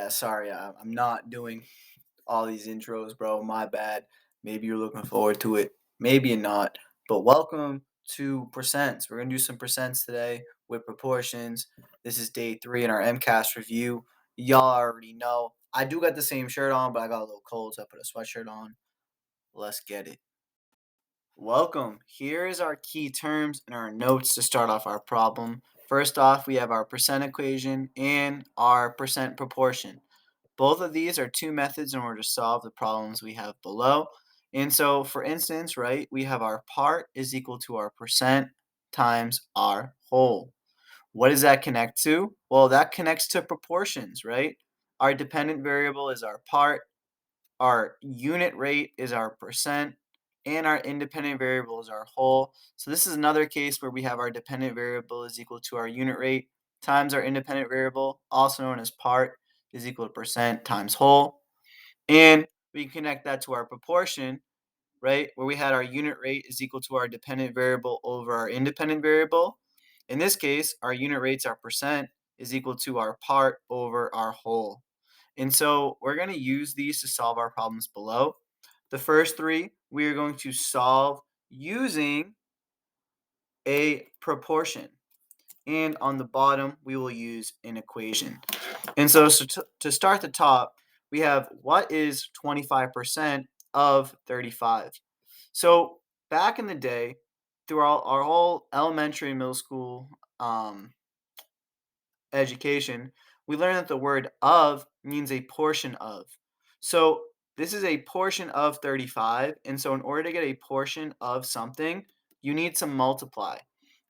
Yeah, sorry, I'm not doing all these intros, bro. My bad. Maybe you're looking forward to it. Maybe you're not. But welcome to percents. We're gonna do some percents today with proportions. This is day 3 in our MCAS review. Y'all already know. I do got the same shirt on, but I got a little cold, so I put a sweatshirt on. Let's get it. Welcome. Here is our key terms and our notes to start off our problem. First off, we have our percent equation and our percent proportion. Both of these are two methods in order to solve the problems we have below. And so, for instance, right, we have our part is equal to our percent times our whole. What does that connect to? Well, that connects to proportions, right? Our dependent variable is our part, our unit rate is our percent, and our independent variable is our whole. So this is another case where we have our dependent variable is equal to our unit rate times our independent variable, also known as part, is equal to percent times whole. And we can connect that to our proportion, right, where we had our unit rate is equal to our dependent variable over our independent variable. In this case, our unit rates, our percent, is equal to our part over our whole. And so we're going to use these to solve our problems below. The first three, we are going to solve using a proportion. And on the bottom, we will use an equation. And so to start the top, we have what is 25% of 35? So back in the day, through our whole elementary and middle school education, we learned that the word of means a portion of. So this is a portion of 35. And so in order to get a portion of something, you need to multiply.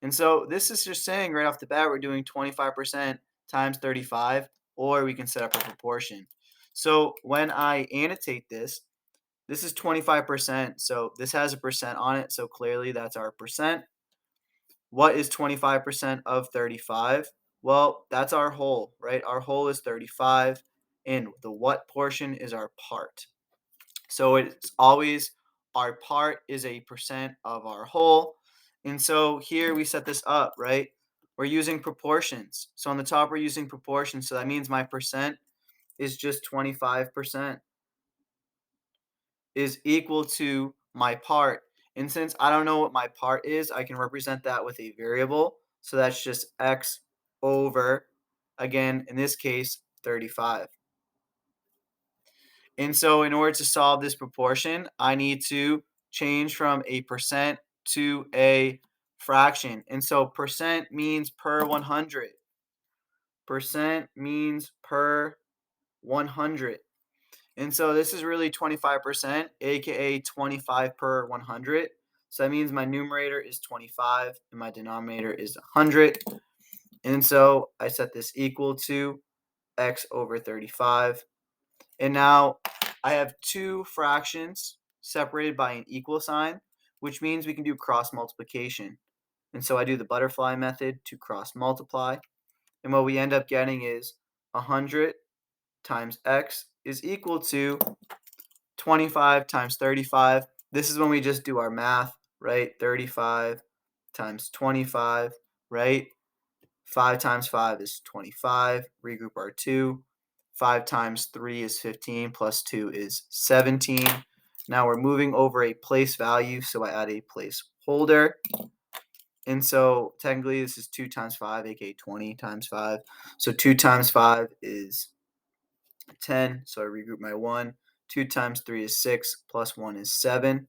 And so this is just saying right off the bat, we're doing 25% times 35, or we can set up a proportion. So when I annotate this is 25%. So this has a percent on it. So clearly that's our percent. What is 25% of 35? Well, that's our whole, right? Our whole is 35, and the what portion is our part. So it's always our part is a percent of our whole. And so here we set this up, right? We're using proportions. So on the top, we're using proportions. So that means my percent is just 25% is equal to my part. And since I don't know what my part is, I can represent that with a variable. So that's just x over, again, in this case, 35. And so in order to solve this proportion, I need to change from a percent to a fraction. And so percent means per 100. Percent means per 100. And so this is really 25%, aka 25 per 100. So that means my numerator is 25 and my denominator is 100. And so I set this equal to x over 35. And now I have two fractions separated by an equal sign, which means we can do cross multiplication. And so I do the butterfly method to cross multiply. And what we end up getting is 100 times x is equal to 25 times 35. This is when we just do our math, right? 35 times 25, right? 5 times 5 is 25. Regroup our 2. 5 times 3 is 15, plus 2 is 17. Now we're moving over a place value, so I add a placeholder. And so technically this is 2 times 5, aka 20 times 5. So 2 times 5 is 10, so I regroup my 1. 2 times 3 is 6, plus 1 is 7.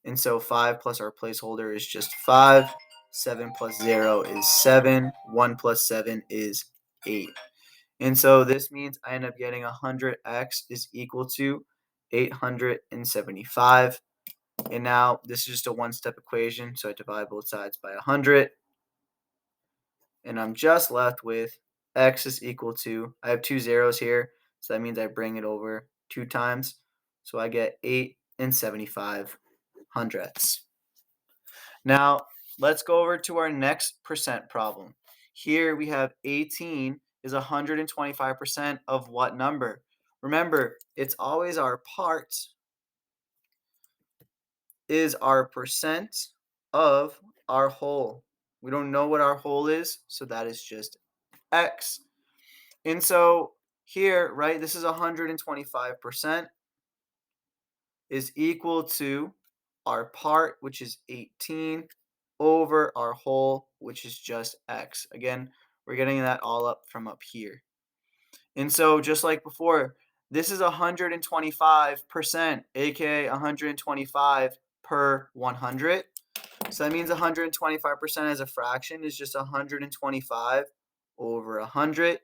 And so 5 plus our placeholder is just 5. 7 plus 0 is 7. 1 plus 7 is 8. And so this means I end up getting 100x is equal to 875. And now this is just a one-step equation, so I divide both sides by 100. And I'm just left with x is equal to, I have two zeros here, so that means I bring it over 2 times. So I get 8 and 75 hundredths. Now, let's go over to our next percent problem. Here we have 18 is 125% of what number? Remember, it's always our part is our percent of our whole. We don't know what our whole is, so that is just x. And so here, right, this is 125% is equal to our part, which is 18, over our whole, which is just x. Again, we're getting that all up from up here. And so just like before, this is 125%, aka 125 per 100. So that means 125% as a fraction is just 125 over 100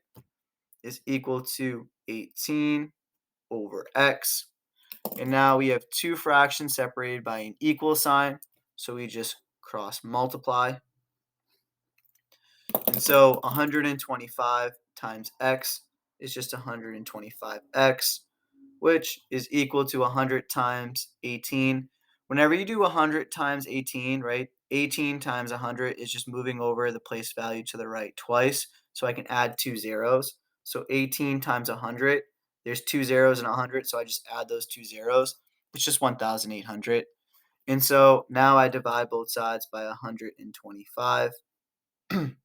is equal to 18 over x. And now we have two fractions separated by an equal sign, so we just cross multiply. And so 125 times x is just 125x, which is equal to 100 times 18. Whenever you do 100 times 18, right, 18 times 100 is just moving over the place value to the right twice, so I can add two zeros. So 18 times 100, there's two zeros and 100, so I just add those two zeros. It's just 1,800. And so now I divide both sides by 125. And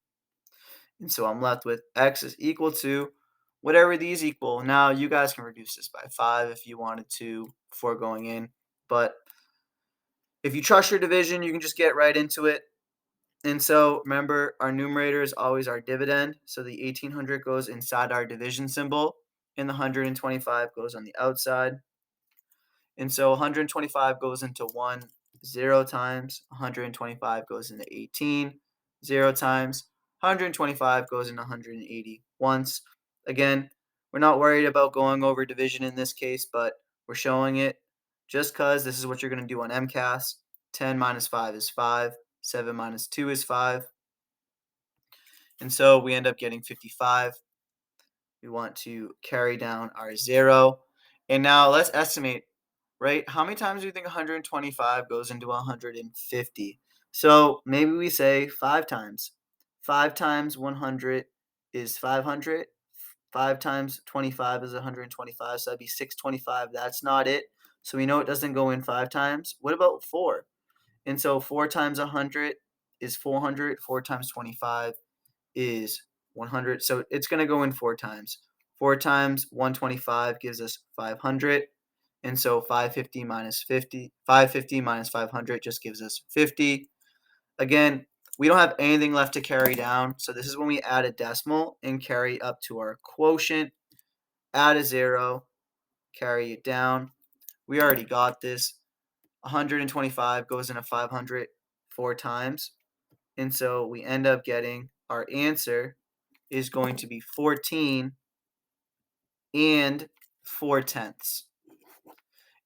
so I'm left with x is equal to whatever these equal. Now you guys can reduce this by 5 if you wanted to before going in. But if you trust your division, you can just get right into it. And so remember, our numerator is always our dividend. So the 1800 goes inside our division symbol, and the 125 goes on the outside. And so 125 goes into 1 0 times, 125 goes into 18 0 times, 125 goes into 180 once. Again, we're not worried about going over division in this case, but we're showing it just because this is what you're going to do on MCAS. 10 minus 5 is 5, 7 minus 2 is 5. And so we end up getting 55. We want to carry down our 0. And now let's estimate, right? How many times do you think 125 goes into 150? So maybe we say 5 times. 5 times 100 is 500. 5 times 25 is 125, so that'd be 625. That's not it. So we know it doesn't go in 5 times. What about 4? And so 4 times 100 is 400. 4 times 25 is 100. So it's going to go in 4 times. 4 times 125 gives us 500. And so 550 minus 50, 550 minus 500 just gives us 50. Again, we don't have anything left to carry down. So this is when we add a decimal and carry up to our quotient, add a 0, carry it down. We already got this. 125 goes into 500 4 times. And so we end up getting our answer is going to be 14 and 4/10.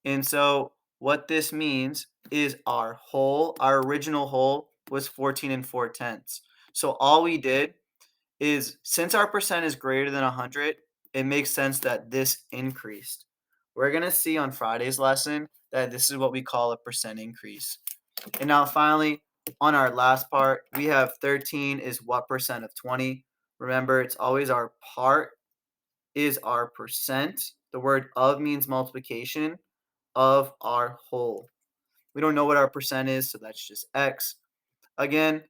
And so what this means is our original whole was 14 and 4/10. So all we did is, since our percent is greater than 100, it makes sense that this increased. We're going to see on Friday's lesson that this is what we call a percent increase. And now finally, on our last part, we have 13 is what percent of 20. Remember, it's always our part is our percent. The word of means multiplication of our whole. We don't know what our percent is, so that's just x. Again,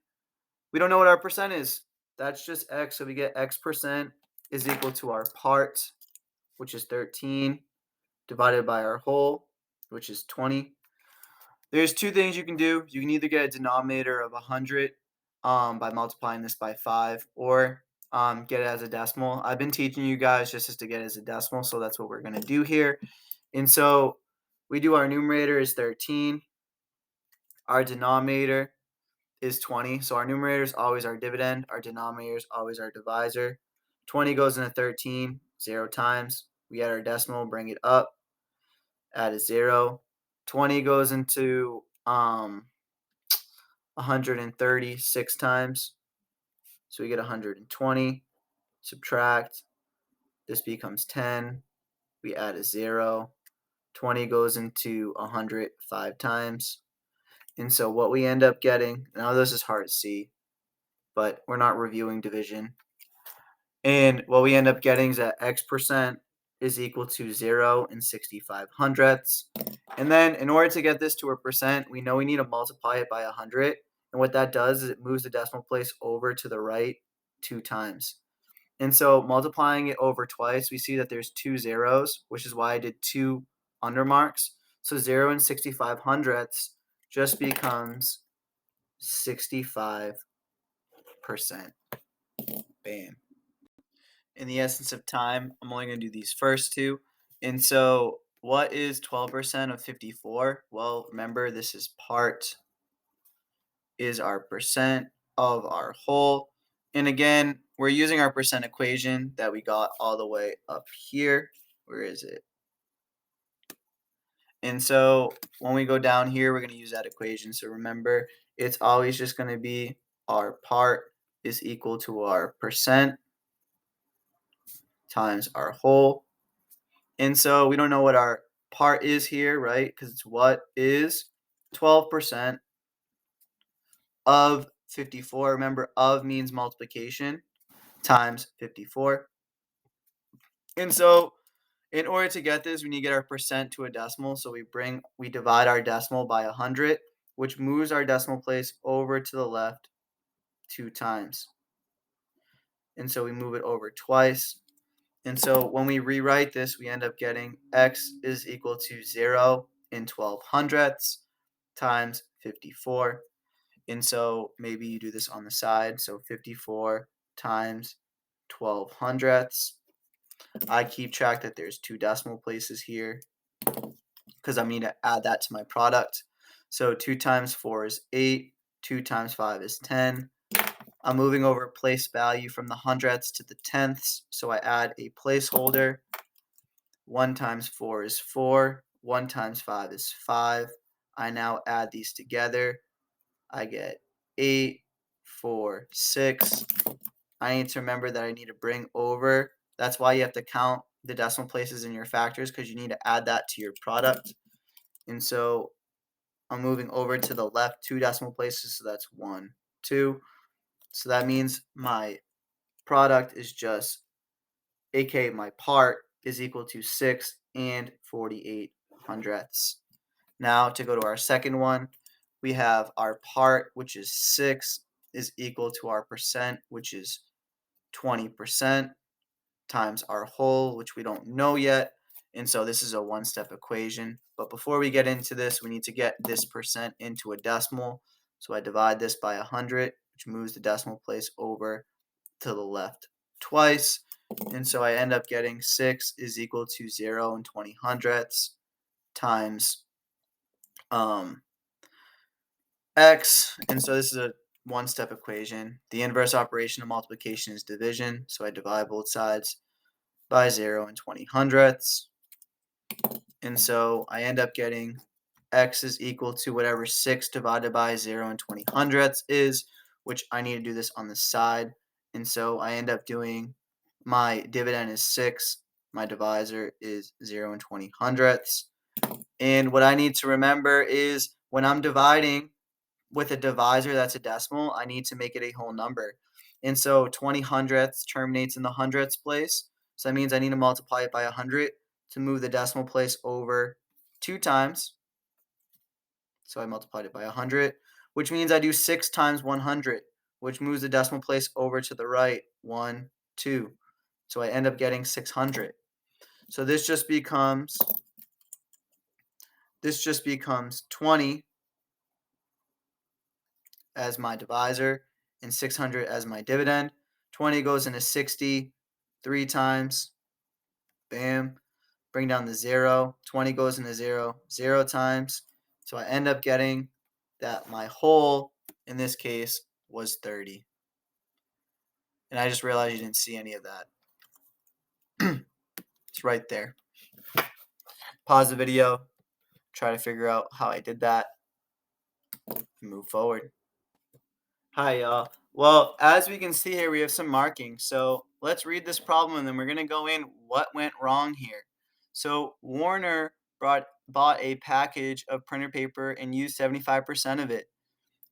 we don't know what our percent is. That's just x, so we get x percent is equal to our part, which is 13, divided by our whole, which is 20. There's two things you can do. You can either get a denominator of 100 by multiplying this by 5, or get it as a decimal. I've been teaching you guys just to get it as a decimal, so that's what we're going to do here. And so we do our numerator is 13. Our denominator is 20. So our numerator is always our dividend. Our denominator is always our divisor. 20 goes into 13 0 times. We add our decimal, bring it up, add a 0. 20 goes into 136 times. So we get 120. Subtract. This becomes 10. We add a 0. 20 goes into 100 5 times. And so what we end up getting, now this is hard to see, but we're not reviewing division. And what we end up getting is that x percent is equal to 0 and 65 hundredths. And then in order to get this to a percent, we know we need to multiply it by 100. And what that does is it moves the decimal place over to the right 2 times. And so multiplying it over twice, we see that there's 2 zeros, which is why I did 2 undermarks. So 0 and 65 hundredths just becomes 65%. Bam. In the essence of time, I'm only going to do these first two. And so what is 12% of 54? Well, remember, this is part is our percent of our whole. And again, we're using our percent equation that we got all the way up here. Where is it? And so when we go down here, we're going to use that equation. So remember, it's always just going to be our part is equal to our percent times our whole. And so we don't know what our part is here, right? Because it's what is 12% of 54. Remember, of means multiplication times 54. And so in order to get this, we need to get our percent to a decimal. So we divide our decimal by 100, which moves our decimal place over to the left 2 times. And so we move it over twice. And so when we rewrite this, we end up getting x is equal to 0 and 12 hundredths times 54. And so maybe you do this on the side. So 54 times 12 hundredths. I keep track that there's 2 decimal places here because I need to add that to my product. So 2 times 4 is 8. 2 times 5 is 10. I'm moving over place value from the hundredths to the tenths. So I add a placeholder. 1 times 4 is 4. 1 times 5 is 5. I now add these together. I get 8, 4, 6. I need to remember that I need to bring over. That's why you have to count the decimal places in your factors, because you need to add that to your product. And so I'm moving over to the left 2 decimal places. So that's 1, 2. So that means my product is just, aka my part, is equal to 6 and 48 hundredths. Now to go to our second one, we have our part, which is 6, is equal to our percent, which is 20%, times our whole, which we don't know yet. And so this is a one-step equation. But before we get into this, we need to get this percent into a decimal. So I divide this by 100, which moves the decimal place over to the left twice. And so I end up getting 6 is equal to 0 and 20 hundredths times x. And so this is a one-step equation. The inverse operation of multiplication is division. So I divide both sides by 0 and 20 hundredths. And so I end up getting x is equal to whatever 6 divided by 0 and 20 hundredths is, which I need to do this on the side. And so I end up doing, my dividend is 6, my divisor is 0 and 20 hundredths. And what I need to remember is when I'm dividing with a divisor that's a decimal, I need to make it a whole number. And so 20 hundredths terminates in the hundredths place. So that means I need to multiply it by 100 to move the decimal place over 2 times. So I multiplied it by 100, which means I do 6 times 100, which moves the decimal place over to the right, 1, 2. So I end up getting 600. So this just becomes 20 as my divisor and 600 as my dividend. 20 goes into 60 3 times. Bam. Bring down the 0. 20 goes into 0 0 times. So I end up getting that my whole, in this case, was 30. And I just realized you didn't see any of that. It's right there. Pause the video, try to figure out how I did that, and move forward. Hi, y'all. Well, as we can see here, we have some markings. So let's read this problem, and then we're going to go in what went wrong here. So Warner bought a package of printer paper and used 75% of it.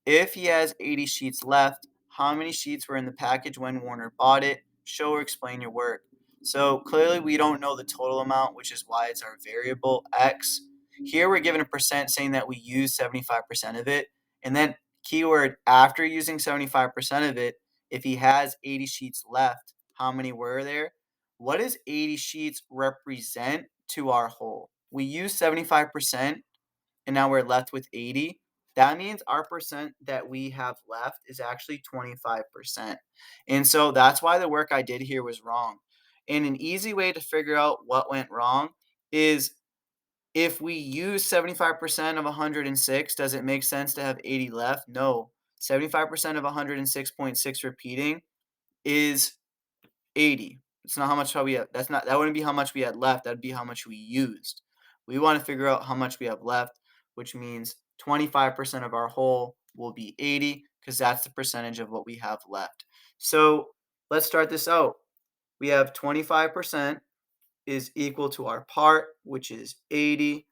If he has 80 sheets left, how many sheets were in the package when Warner bought it? Show or explain your work. So clearly we don't know the total amount, which is why it's our variable x. Here we're given a percent saying that we use 75% of it. And then keyword, after using 75% of it, if he has 80 sheets left, how many were there. What does 80 sheets represent to our whole? We use 75%, and now we're left with 80. That means our percent that we have left is actually 25%. And so that's why the work I did here was wrong. And an easy way to figure out what went wrong is, if we use 75% of 106, does it make sense to have 80 left? No. 75% of 106.6 repeating is 80. It's not how much we have. That wouldn't be how much we had left. That'd be how much we used. We want to figure out how much we have left, which means 25% of our whole will be 80, because that's the percentage of what we have left. So let's start this out. We have 25% is equal to our part, which is 80,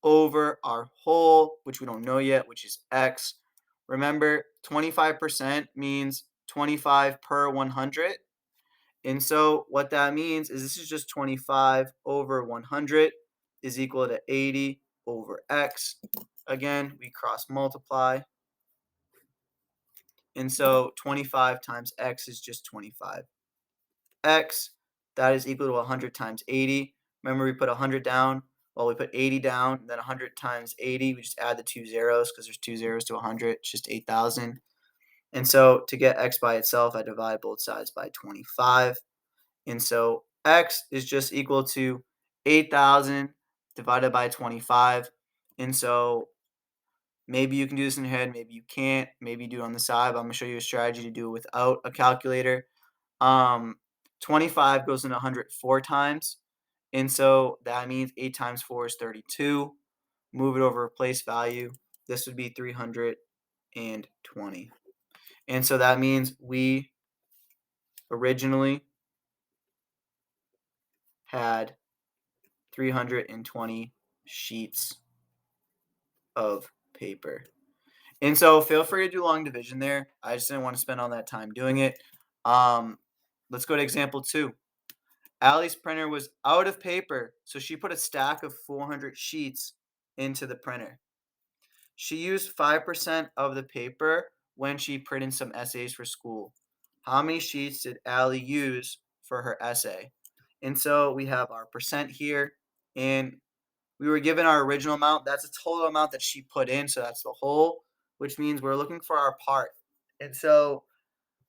over our whole, which we don't know yet, which is x. Remember, 25% means 25 per 100. And so what that means is this is just 25 over 100 is equal to 80 over x. Again, we cross multiply. And so 25 times x is just 25. X, that is equal to 100 times 80. Remember, we put 100 down. Well, we put 80 down, then 100 times 80. We just add the 2 zeros because there's 2 zeros to 100. It's just 8,000. And so to get x by itself, I divide both sides by 25. And so x is just equal to 8,000 divided by 25. And so maybe you can do this in your head, maybe you can't. Maybe you do it on the side, but I'm going to show you a strategy to do it without a calculator. 25 goes into 100 4 times. And so that means 8 times 4 is 32. Move it over place value. This would be 320. And so that means we originally had 320 sheets of paper. And so feel free to do long division there. I just didn't want to spend all that time doing it. Let's go to example 2. Allie's printer was out of paper, so she put a stack of 400 sheets into the printer. She used 5% of the paper when she printed some essays for school. How many sheets did Allie use for her essay? And so we have our percent here, and we were given our original amount. That's the total amount that she put in, so that's the whole, which means we're looking for our part. And so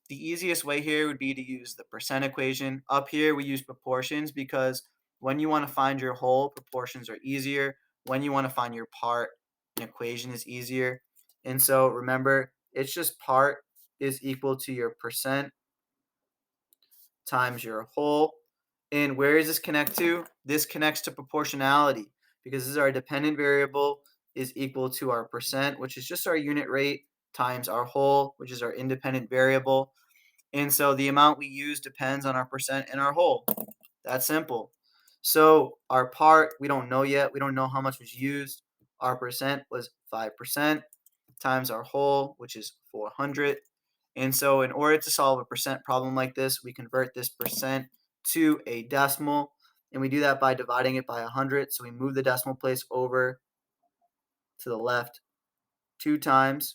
the easiest way here would be to use the percent equation. Up here, we use proportions because when you want to find your whole, proportions are easier. When you want to find your part, an equation is easier. And so remember, it's just part is equal to your percent times your whole. And where does this connect to? This connects to proportionality, because this is our dependent variable is equal to our percent, which is just our unit rate, times our whole, which is our independent variable. And so the amount we use depends on our percent and our whole. That's simple. So our part, we don't know yet. We don't know how much was used. Our percent was 5% times our whole, which is 400. And so in order to solve a percent problem like this, we convert this percent to a decimal. And we do that by dividing it by 100. So we move the decimal place over to the left 2 times.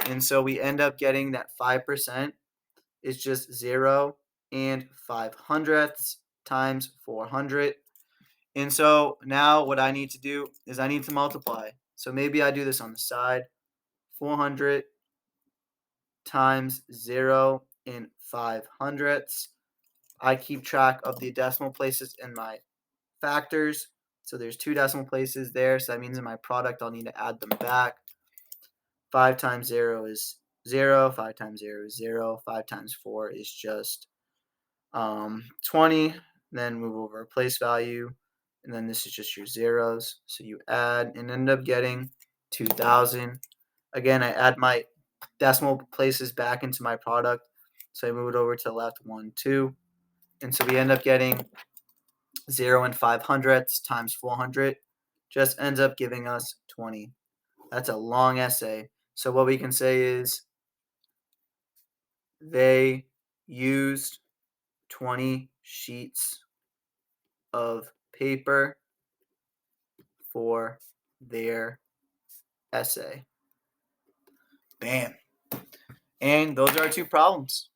And so we end up getting that 5% is just 0 and 5/100 times 400. And so now what I need to do is I need to multiply. So maybe I do this on the side. 400 times 0 and 5/100. I keep track of the decimal places in my factors. So there's 2 decimal places there. So that means in my product, I'll need to add them back. 5 times 0 is 0. 5 times 0 is 0. 5 times 4 is just 20. Then move over a place value. And then this is just your zeros. So you add and end up getting 2,000. Again, I add my decimal places back into my product. So I move it over to the left 1, 2. And so we end up getting 0 and 5/100 times 400 just ends up giving us 20. That's a long essay. So what we can say is they used 20 sheets of paper for their essay. Bam. And those are our 2 problems.